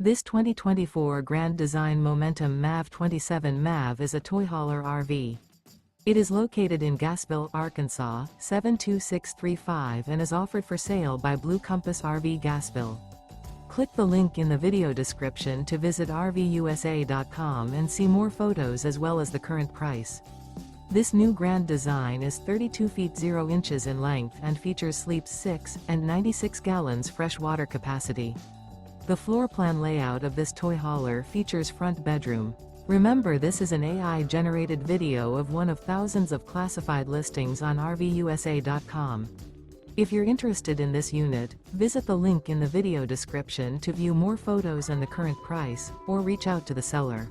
This 2024 Grand Design Momentum MAV 27 MAV is a toy hauler RV. It is located in Gassville, Arkansas, 72635 and is offered for sale by Blue Compass RV Gassville. Click the link in the video description to visit RVUSA.com and see more photos as well as the current price. This new Grand Design is 32 feet 0 inches in length and features sleeps 6 and 96 gallons fresh water capacity. The floor plan layout of this toy hauler features front bedroom. Remember, this is an AI-generated video of one of thousands of classified listings on RVUSA.com. If you're interested in this unit, visit the link in the video description to view more photos and the current price, or reach out to the seller.